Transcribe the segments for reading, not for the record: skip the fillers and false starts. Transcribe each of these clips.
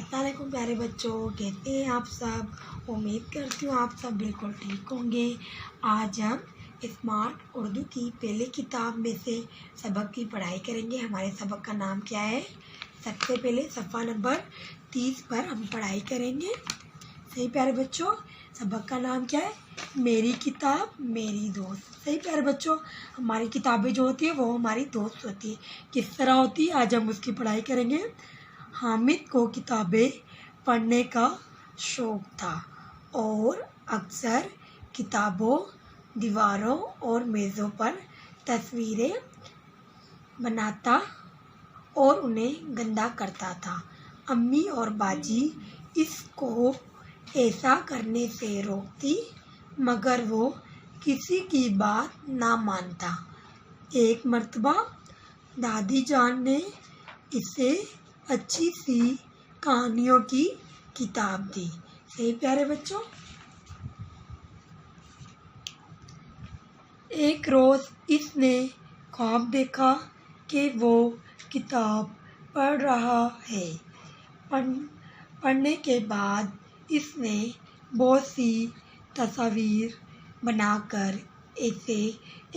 अस्सलाम वालेकुम प्यारे बच्चों, कैसे हैं आप सब। उम्मीद करती हूँ आप सब बिल्कुल ठीक होंगे। आज हम स्मार्ट उर्दू की पहली किताब में से सबक की पढ़ाई करेंगे। हमारे सबक का नाम क्या है? सबसे पहले सफ़ा नंबर 30 पर हम पढ़ाई करेंगे। सही प्यारे बच्चों, सबक का नाम क्या है? मेरी किताब मेरी दोस्त। सही प्यारे बच्चों, हमारी किताबें जो होती है वो हमारी दोस्त होती है। किस तरह होती है, आज हम उसकी पढ़ाई करेंगे। हामिद को किताबें पढ़ने का शौक़ था और अक्सर किताबों, दीवारों और मेज़ों पर तस्वीरें बनाता और उन्हें गंदा करता था। अम्मी और बाजी इसको ऐसा करने से रोकती, मगर वो किसी की बात ना मानता। एक मर्तबा दादी जान ने इसे अच्छी सी कहानियों की किताब दी। सही प्यारे बच्चों, एक रोज़ इसने ख्वाब देखा कि वो किताब पढ़ रहा है। पढ़ने के बाद इसने बहुत सी तस्वीर बनाकर इसे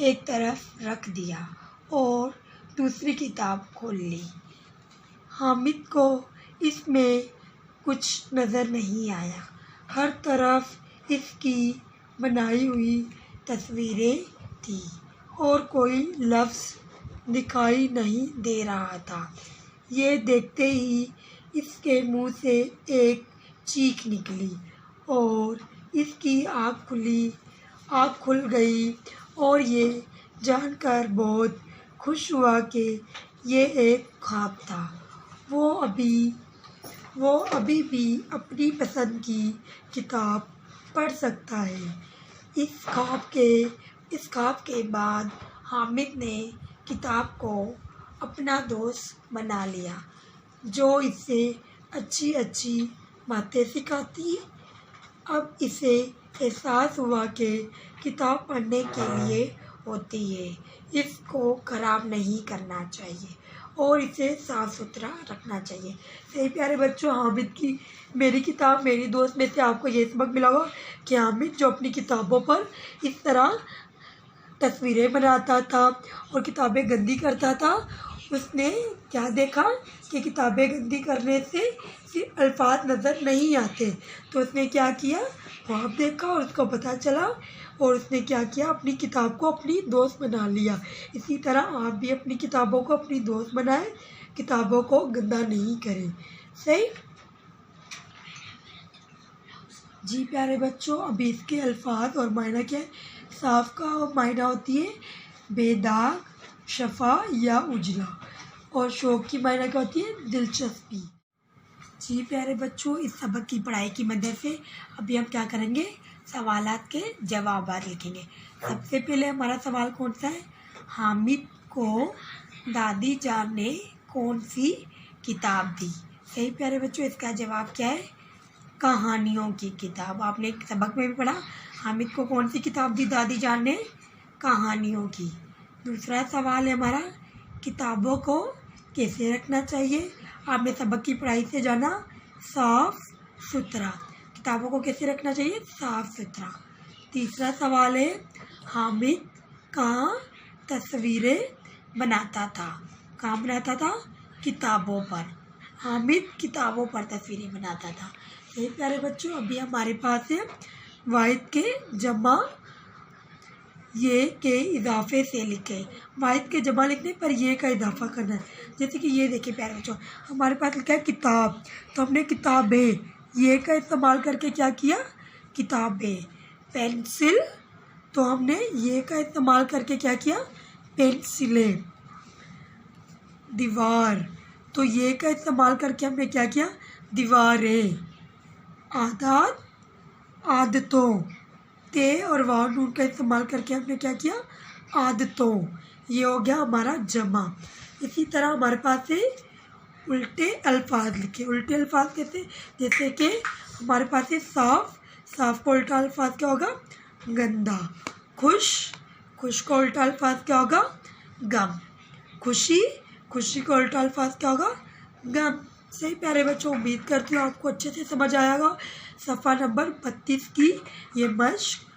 एक तरफ रख दिया और दूसरी किताब खोल ली। हामिद को इसमें कुछ नज़र नहीं आया। हर तरफ इसकी बनाई हुई तस्वीरें थी और कोई लफ्ज़ दिखाई नहीं दे रहा था। ये देखते ही इसके मुंह से एक चीख निकली और इसकी आँख खुल गई और ये जानकर बहुत खुश हुआ कि ये एक ख्वाब था। वो अभी भी अपनी पसंद की किताब पढ़ सकता है। इस ख्वाब के बाद हामिद ने किताब को अपना दोस्त बना लिया, जो इसे अच्छी अच्छी बातें सिखाती। अब इसे एहसास हुआ कि किताब पढ़ने के लिए होती है, इसको ख़राब नहीं करना चाहिए और इसे साफ़ सुथरा रखना चाहिए। सही प्यारे बच्चों, हामिद की मेरी किताब मेरी दोस्त में से आपको ये सबक मिला होगा कि हामिद जो अपनी किताबों पर इस तरह तस्वीरें बनाता था और किताबें गंदी करता था, उसने क्या देखा कि किताबें गंदी करने से सिर्फ अल्फाज नज़र नहीं आते, तो उसने क्या किया, ख्वाब देखा और उसको पता चला और उसने क्या किया, अपनी किताब को अपनी दोस्त बना लिया। इसी तरह आप भी अपनी किताबों को अपनी दोस्त बनाएं, किताबों को गंदा नहीं करें। सही जी प्यारे बच्चों, अभी इसके अल्फाज और मायना क्या है। साफ़ का मायना होती है बेदाग, शफा या उजला, और शौक़ की मायना क्या होती है, दिलचस्पी। जी प्यारे बच्चों, इस सबक की पढ़ाई की मदद से अभी हम क्या करेंगे, सवालात के जवाब लिखेंगे। सबसे पहले हमारा सवाल कौन सा है, हामिद को दादी जान ने कौन सी किताब दी। सही प्यारे बच्चों, इसका जवाब क्या है, कहानियों की किताब। आपने सबक में भी पढ़ा, हामिद को कौन सी किताब दी दादी जान ने, कहानियों की। दूसरा सवाल है हमारा, किताबों को कैसे रखना चाहिए। आपने सबक की पढ़ाई से जाना, साफ़ सुथरा। किताबों को कैसे रखना चाहिए, साफ़ सुथरा। तीसरा सवाल है, हामिद कहाँ तस्वीरें बनाता था। कहाँ बनाता था, किताबों पर। हामिद किताबों पर तस्वीरें बनाता था। सही प्यारे बच्चों, अभी हमारे पास है वाहिद के जमा ये के इजाफे से लिखे। वाहिद के जमा लिखने पर ये का इजाफा करना है। जैसे कि ये देखिए प्यारे बच्चों, हमारे पास लिखा है किताब, तो हमने किताबें ये का इस्तेमाल करके क्या किया, किताबें। पेंसिल, तो हमने ये का इस्तेमाल करके क्या किया, पेंसिलें। दीवार, तो ये का इस्तेमाल करके हमने क्या किया, दीवारें। आदत, आदतों, ते और वाव नून का इस्तेमाल करके हमने क्या किया, आदतों। ये हो गया हमारा जमा। इसी तरह हमारे पास है उल्टे अल्फाज लिखे। उल्टे अल्फाज कैसे, जैसे कि हमारे पास है साफ़, साफ़ का उल्टा अल्फाज क्या होगा, गंदा। खुश, खुश का उल्टा अल्फाज क्या होगा, गम। खुशी, खुशी का उल्टा अल्फाज क्या होगा, गम। सही प्यारे बच्चों, उम्मीद करती हूँ आपको अच्छे से समझ आएगा। सफ़ा नंबर 32 की ये मश्क